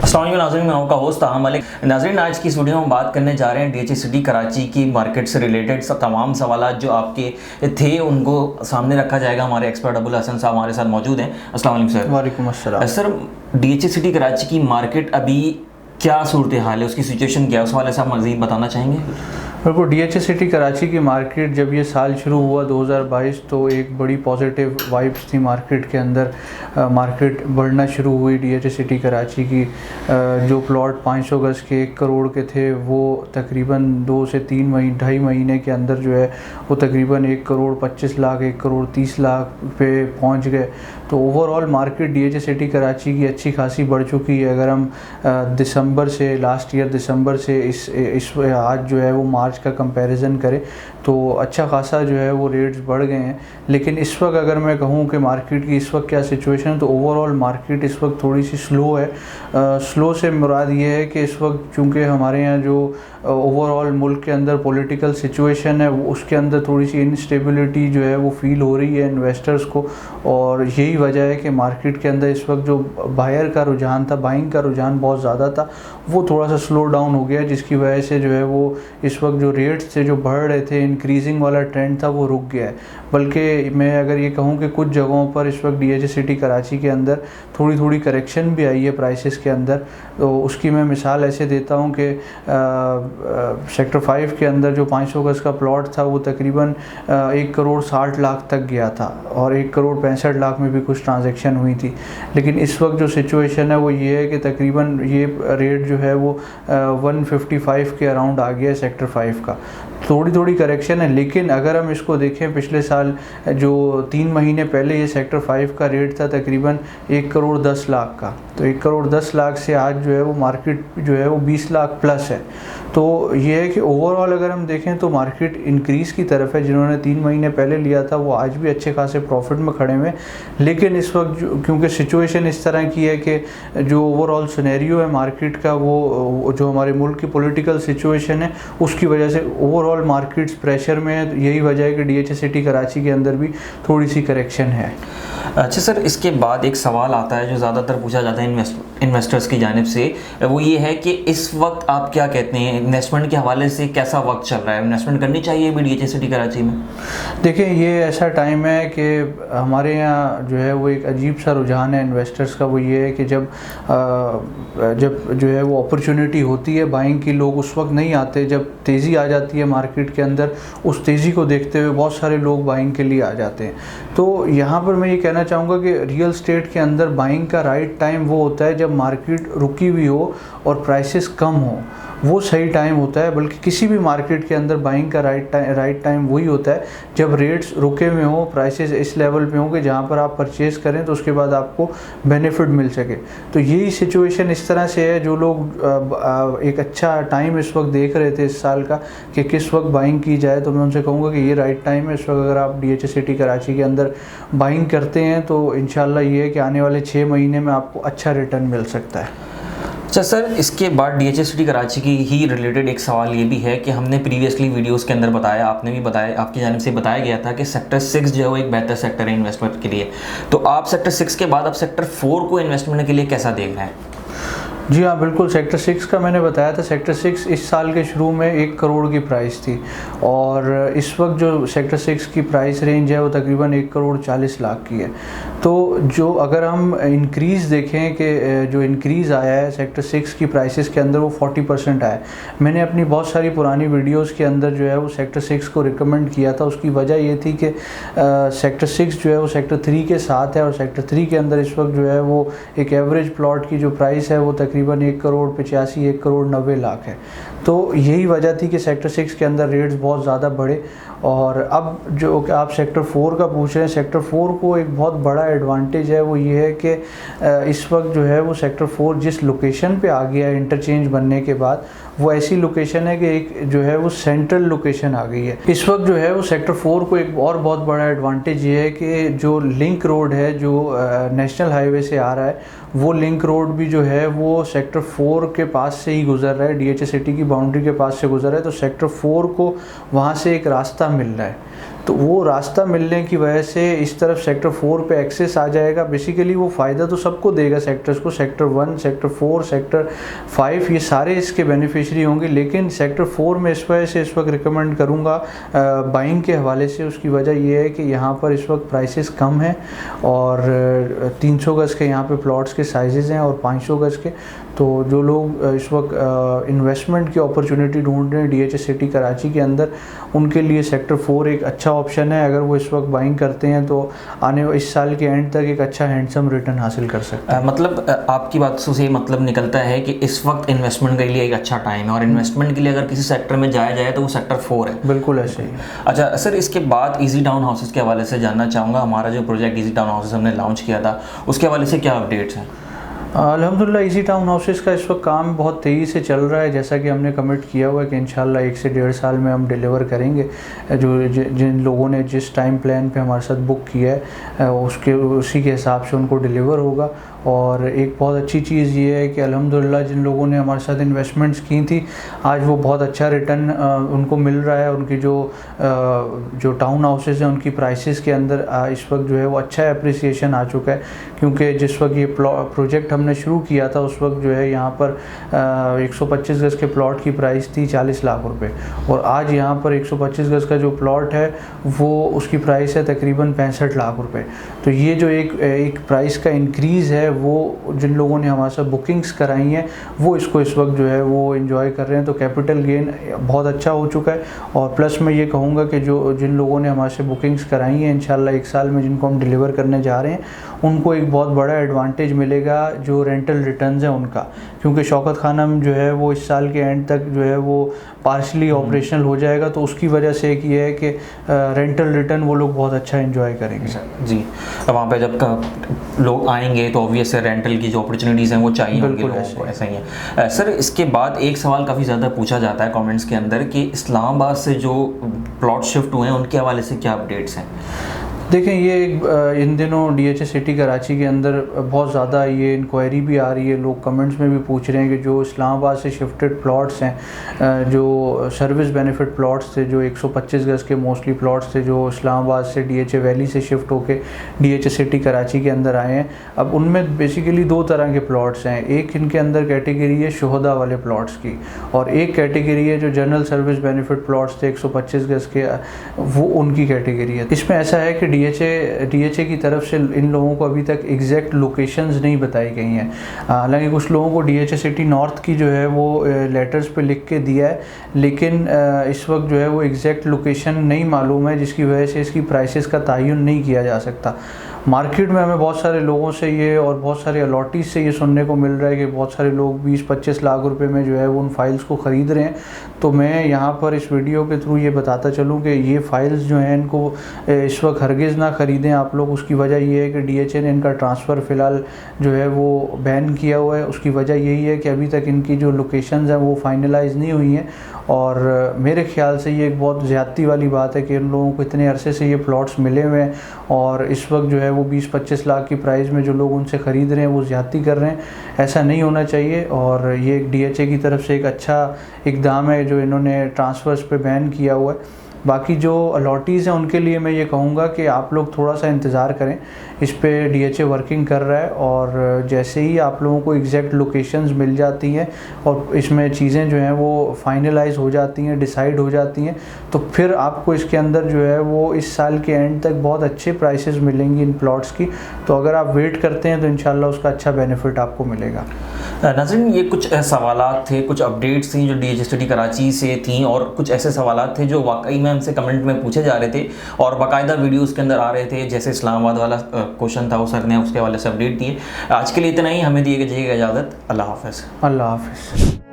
अस्सलाम वालेकुम नाज़रीन, मैं आपका होस्ट ताहा मलिक। नाज़रीन, आज की इस वीडियो में हम बात करने जा रहे हैं डीएचए सिटी कराची की मार्केट से रिलेटेड तमाम सवाल जो आपके थे उनको सामने रखा जाएगा। हमारे एक्सपर्ट अबुल हसन साहब हमारे साथ मौजूद हैं। अस्सलाम वालेकुम सर। वालेकुम अस्सलाम। सर, डीएचए सिटी कराची की मार्केट अभी क्या सूरत हाल है, उसकी सिचुएशन क्या है, उस हवाले से आप मज़ीद बताना चाहेंगे? बिल्कुल, डीएचए सिटी कराची की मार्केट जब ये साल शुरू हुआ 2022 तो एक बड़ी पॉजिटिव वाइब्स थी मार्केट के अंदर। मार्केट बढ़ना शुरू हुई। डीएचए सिटी कराची की जो प्लॉट 500 गज़ के 1 करोड़ के थे वो तकरीबन 2 से 3 महीने 2.5 महीने के अंदर जो है वो तकरीबन 1 करोड़ 25 लाख 1 करोड़ 30 लाख पे पहुंच गए। तो overall market DHA city Karachi की अच्छी खासी बढ़ चुकी है। अगर हम दिसंबर से लास्ट ईयर दिसंबर से इस आज जो है वो मार्च का कंपैरिजन करें तो अच्छा खासा जो है वो रेट्स बढ़ गए हैं। लेकिन इस वक्त अगर मैं कहूँ कि मार्केट की इस वक्त क्या सिचुएशन है तो ओवरऑल मार्केट इस वक्त थोड़ी सी स्लो है। स्लो से मुराद ये है कि इस वक्त चूँकि हमारे यहाँ जो ओवरऑल मुल्क के अंदर पॉलिटिकल सिचुएशन है उसके अंदर थोड़ी सी इनस्टेबिलिटी जो है वो फील हो रही है इन्वेस्टर्स को, और यही वजह है कि मार्केट के अंदर इस वक्त जो बायर का रुझान था, बाइंग का रुझान बहुत ज़्यादा था, वो थोड़ा सा स्लो डाउन हो गया, जिसकी वजह से जो है वो इस वक्त जो रेट्स थे जो बढ़ रहे थे, इंक्रीजिंग वाला ट्रेंड था वो रुक गया है। बल्कि मैं अगर ये कहूँ कि कुछ जगहों पर इस वक्त डीएचए सिटी कराची के अंदर थोड़ी थोड़ी करेक्शन भी आई है प्राइसेस के अंदर। तो उसकी मैं मिसाल ऐसे देता हूँ कि सेक्टर 5 के अंदर जो 500 गज़ का प्लॉट था वो तकरीबन 1 करोड़ 60 लाख तक गया था और 1 करोड़ 65 लाख में भी कुछ ट्रांजैक्शन हुई थी। लेकिन इस वक्त जो सिचुएशन है वो ये है कि तकरीबन ये रेट जो है वो 155 के अराउंड आ गया है सेक्टर 5 का। थोड़ी थोड़ी करेक्शन है, लेकिन अगर हम इसको देखें पिछले साल जो 3 महीने पहले ये सेक्टर 5 का रेट था तकरीबन 1 करोड़ 10 लाख का, तो 1 करोड़ 10 लाख से आज जो है वो मार्केट जो है वो 20 लाख प्लस है। तो ये है कि ओवरऑल अगर हम देखें तो मार्केट इंक्रीज़ की तरफ है। जिन्होंने 3 महीने पहले लिया था वो आज भी अच्छे खासे प्रॉफिट में खड़े हुए, लेकिन इस वक्त क्योंकि सिचुएशन इस तरह की है कि जो ओवरऑल सिनेरियो है मार्केट का वो जो हमारे मुल्क की पॉलिटिकल सिचुएशन है उसकी वजह से ओवरऑल मार्केट्स प्रेशर में है। यही वजह है कि डीएचए सिटी कराची के अंदर भी थोड़ी सी करेक्शन है। अच्छा सर, इसके बाद एक सवाल आता है जो ज़्यादातर पूछा जाता है इन्वेस्टर्स की जानिब से, वो ये है कि इस वक्त आप क्या कहते हैं, इन्वेस्टमेंट के हवाले से कैसा वक्त चल रहा है, इन्वेस्टमेंट करनी चाहिए भी डीएचए सिटी कराची में? देखिए, ये ऐसा टाइम है कि हमारे यहाँ जो है वो एक अजीब सा रुझान है इन्वेस्टर्स का। वो ये है कि जब जो है वो अपॉर्चुनिटी होती है बाइंग की, लोग उस वक्त नहीं आते। जब तेज़ी आ जाती है मार्केट के अंदर, उस तेज़ी को देखते हुए बहुत सारे लोग बाइंग के लिए आ जाते हैं। तो यहाँ पर मैं ये कहना चाहूँगा कि रियल स्टेट के अंदर बाइंग का राइट टाइम वो होता है जब मार्केट रुकी हुई हो और प्राइसेस कम हो, वो सही टाइम होता है। बल्कि किसी भी मार्केट के अंदर बाइंग का राइट टाइम वही होता है जब रेट्स रुके हुए हों, प्राइसेस इस लेवल पे हों कि जहाँ पर आप परचेज़ करें तो उसके बाद आपको बेनिफिट मिल सके। तो यही सिचुएशन इस तरह से है। जो लोग एक अच्छा टाइम इस वक्त देख रहे थे इस साल का कि किस वक्त बाइंग की जाए, तो मैं उनसे कहूँगा कि ये राइट टाइम है इस वक्त। अगर आप डीएचए सिटी कराची के अंदर बाइंग करते हैं तो इंशाल्लाह ये है कि आने वाले 6 महीने में आपको अच्छा रिटर्न मिल सकता है। अच्छा सर, इसके बाद डीएचए सिटी कराची की ही रिलेटेड एक सवाल ये भी है कि हमने प्रीवियसली वीडियोस के अंदर बताया, आपने भी बताया, आपकी जानिब से बताया गया था कि सेक्टर 6 जो है वो एक बेहतर सेक्टर है इन्वेस्टमेंट के लिए। तो आप सेक्टर 6 के बाद अब सेक्टर 4 को इन्वेस्टमेंट के लिए कैसा देख रहे हैं? जी हाँ, बिल्कुल। सेक्टर 6 का मैंने बताया था, सेक्टर 6 इस साल के शुरू में 1 करोड़ की प्राइस थी और इस वक्त जो सेक्टर 6 की प्राइस रेंज है वो तकरीबन 1 करोड़ 40 लाख की है। तो जो अगर हम इंक्रीज़ देखें कि जो इंक्रीज़ आया है सेक्टर 6 की प्राइसेस के अंदर वो 40% आया है। मैंने अपनी बहुत सारी पुरानी वीडियोस के अंदर जो है वो सेक्टर 6 को रिकमेंड किया था। उसकी वजह ये थी कि सेक्टर 6 जो है वो सेक्टर 3 के साथ है और सेक्टर 3 के अंदर इस वक्त जो है वो एक एवरेज प्लॉट की जो प्राइस है वो तकरीबन 1 करोड़ 85 1 करोड़ 90 लाख है। तो यही वजह थी कि सेक्टर 6 के अंदर रेट्स बहुत ज़्यादा बढ़े। और अब जो कि आप सेक्टर 4 का पूछ रहे हैं, सेक्टर 4 को एक बहुत बड़ा एडवांटेज है, वो ये है कि इस वक्त जो है वो सेक्टर 4 जिस लोकेशन पे आ गया है इंटरचेंज बनने के बाद, वो ऐसी लोकेशन है कि एक जो है वो सेंट्रल लोकेशन आ गई है। इस वक्त जो है वो सेक्टर 4 को एक और बहुत बड़ा एडवांटेज ये है कि जो लिंक रोड है जो नेशनल हाईवे से आ रहा है, वो लिंक रोड भी जो है वो सेक्टर 4 के पास से ही गुजर रहा है, डीएचए सिटी की बाउंड्री के पास से गुजर रहा है। तो सेक्टर 4 को वहाँ से एक रास्ता मिल रहा है। तो वो रास्ता मिलने की वजह से इस तरफ सेक्टर 4 पे एक्सेस आ जाएगा। बेसिकली वो फ़ायदा तो सबको देगा सेक्टर्स को, सेक्टर 1, सेक्टर 4, सेक्टर 5 ये सारे इसके बेनिफिशरी होंगे। लेकिन सेक्टर 4 में इस वजह से इस वक्त रिकमेंड करूँगा बाइंग के हवाले से, उसकी वजह ये है कि यहाँ पर इस वक्त प्राइसेस कम हैं और 300 गज़ के यहाँ पे प्लॉट्स के साइजेज़ हैं और 500 गज़ के। तो जो लोग इस वक्त इन्वेस्टमेंट की अपॉर्चुनिटी ढूंढ रहे हैं DHA सिटी कराची के अंदर, उनके लिए सेक्टर 4 एक अच्छा ऑप्शन है। अगर वो इस वक्त बाइंग करते हैं तो आने इस साल के एंड तक एक अच्छा हैंडसम रिटर्न हासिल कर सकते हैं। मतलब आपकी बात से मतलब निकलता है कि इस वक्त इन्वेस्टमेंट के लिए एक अच्छा टाइम है और इन्वेस्टमेंट के लिए अगर किसी सेक्टर में जाया जाए तो वो सेक्टर 4 है। बिल्कुल ऐसे ही। अच्छा सर, इसके बाद इजी टाउन हाउसेस के हवाले से जानना चाहूँगा। हमारा जो प्रोजेक्ट इजी टाउन हाउसेस हमने लॉन्च किया था, उसके हवाले से क्या अपडेट्स हैं? अल्हम्दुलिल्लाह इजी टाउन हाउसेस का इस वक्त काम बहुत तेज़ी से चल रहा है। जैसा कि हमने कमिट किया हुआ है कि इंशाल्लाह 1 से 1.5 साल में हम डिलीवर करेंगे। जिन लोगों ने जिस टाइम प्लान पे हमारे साथ बुक किया है उसी के हिसाब से उनको डिलीवर होगा। और एक बहुत अच्छी चीज़ ये है कि अल्हम्दुलिल्लाह जिन लोगों ने हमारे साथ इन्वेस्टमेंट्स की थी, आज वो बहुत अच्छा रिटर्न उनको मिल रहा है। उनकी जो टाउन हाउसेस हैं उनकी प्राइसेस के अंदर इस वक्त जो है वो अच्छा एप्रिसिएशन आ चुका है। क्योंकि जिस वक्त ये प्रोजेक्ट हमने शुरू किया था उस वक्त जो है यहाँ पर 125 गज़ के प्लॉट की प्राइस थी 40 लाख रुपए और आज यहाँ पर 125 गज़ का जो प्लॉट है वो उसकी प्राइस है तकरीबन 65 लाख रुपए। तो ये जो एक प्राइस का इंक्रीज़ है वो जिन लोगों ने हमारे साथ बुकिंग्स कराई हैं वो इसको इस वक्त जो है वो एंजॉय कर रहे हैं। तो कैपिटल गेन बहुत अच्छा हो चुका है। और प्लस मैं ये कहूँगा कि जिन लोगों ने हमारे से बुकिंग्स कराई हैं इंशाल्लाह 1 साल में जिनको हम डिलीवर करने जा रहे हैं उनको एक बहुत बड़ा एडवांटेज मिलेगा जो रेंटल रिटर्न्स हैं उनका। क्योंकि शौकत खानम जो है वो इस साल के एंड तक जो है वो पार्शली ऑपरेशनल हो जाएगा। तो उसकी वजह से एक ये है कि रेंटल रिटर्न वो लोग बहुत अच्छा एंजॉय करेंगे। जी, वहाँ पे जब लोग आएंगे तो ऑब्वियस है रेंटल की जो अपॉर्चुनिटीज़ हैं वो चाहिए होंगी लोगों को, ऐसा ही है। सर इसके बाद एक सवाल काफ़ी ज़्यादा पूछा जाता है कमेंट्स के अंदर कि इस्लामाबाद से जो प्लॉट शिफ्ट हुए हैं उनके हवाले से क्या अपडेट्स हैं? देखें ये इन दिनों DHA सिटी कराची के अंदर बहुत ज़्यादा ये इंक्वायरी भी आ रही है। लोग कमेंट्स में भी पूछ रहे हैं कि जो इस्लामाबाद से शिफ्टेड प्लॉट्स हैं, जो सर्विस बेनिफिट प्लॉट्स थे, जो 125 गज़ के मोस्टली प्लॉट्स थे जो इस्लामाबाद से DHA वैली से शिफ्ट होके DHA सिटी कराची के अंदर आए हैं। अब उनमें बेसिकली 2 तरह के प्लॉट्स हैं। एक इनके अंदर कैटेगरी है शोहदा वाले प्लॉट्स की और एक कैटेगरी है जो जनरल सर्विस बेनिफिट प्लॉट्स थे 125 गज़ के, वो उनकी कैटेगरी है। इसमें ऐसा है कि DHA की तरफ से इन लोगों को अभी तक एग्जैक्ट लोकेशंस नहीं बताई गई हैं। हालांकि कुछ लोगों को DHA सिटी नॉर्थ की जो है वो लेटर्स पे लिख के दिया है, लेकिन इस वक्त जो है वो एग्जैक्ट लोकेशन नहीं मालूम है, जिसकी वजह से इसकी प्राइसेस का तयन नहीं किया जा सकता। मार्केट में हमें बहुत सारे लोगों से ये और बहुत सारे अलॉटीज़ से ये सुनने को मिल रहा है कि बहुत सारे लोग 20-25 लाख रुपए में जो है वो उन फाइल्स को ख़रीद रहे हैं। तो मैं यहाँ पर इस वीडियो के थ्रू ये बताता चलूँ कि ये फ़ाइल्स जो हैं इनको इस वक्त हरगिज़ ना ख़रीदें आप लोग। उसकी वजह ये है कि DHA ने इनका ट्रांसफ़र फ़िलहाल जो है वो बैन किया हुआ है। उसकी वजह यही है कि अभी तक इनकी जो लोकेशंस हैं वो फाइनलाइज़ नहीं हुई हैं और मेरे ख्याल से ये एक बहुत ज़्यादती वाली बात है कि इन लोगों को इतने अरसे से ये प्लॉट्स मिले हुए हैं और इस वक्त जो है वो 20-25 लाख की प्राइस में जो लोग उनसे ख़रीद रहे हैं वो ज़्यादती कर रहे हैं। ऐसा नहीं होना चाहिए और ये एक DHA की तरफ से एक अच्छा इक़दाम है जो इन्होंने ट्रांसफ़र्स पे बैन किया हुआ है। बाकी जो अलॉटीज़ हैं उनके लिए मैं ये कहूँगा कि आप लोग थोड़ा सा इंतज़ार करें, इस पे DHA वर्किंग कर रहा है और जैसे ही आप लोगों को एग्जैक्ट लोकेशंस मिल जाती हैं और इसमें चीज़ें जो हैं वो फाइनलाइज हो जाती हैं, डिसाइड हो जाती हैं, तो फिर आपको इसके अंदर जो है वो इस साल के एंड तक बहुत अच्छे प्राइसेस मिलेंगी इन प्लॉट्स की। तो अगर आप वेट करते हैं तो इंशाल्लाह उसका अच्छा बेनिफिट आपको मिलेगा। नाज़रीन, ये कुछ सवालात थे, कुछ अपडेट्स थी जो DHA सिटी कराची से थी और कुछ ऐसे सवालात थे जो वाकई में हमसे कमेंट में पूछे जा रहे थे और बाकायदा वीडियोस के अंदर आ रहे थे। जैसे इस्लामाबाद वाला क्वेश्चन था वो सर ने उसके हवाले से अपडेट दिए। आज के लिए इतना ही, हमें दिए जाइएगा इजाज़त। अल्लाह हाफ़िज़। अल्लाह हाफ़िज़।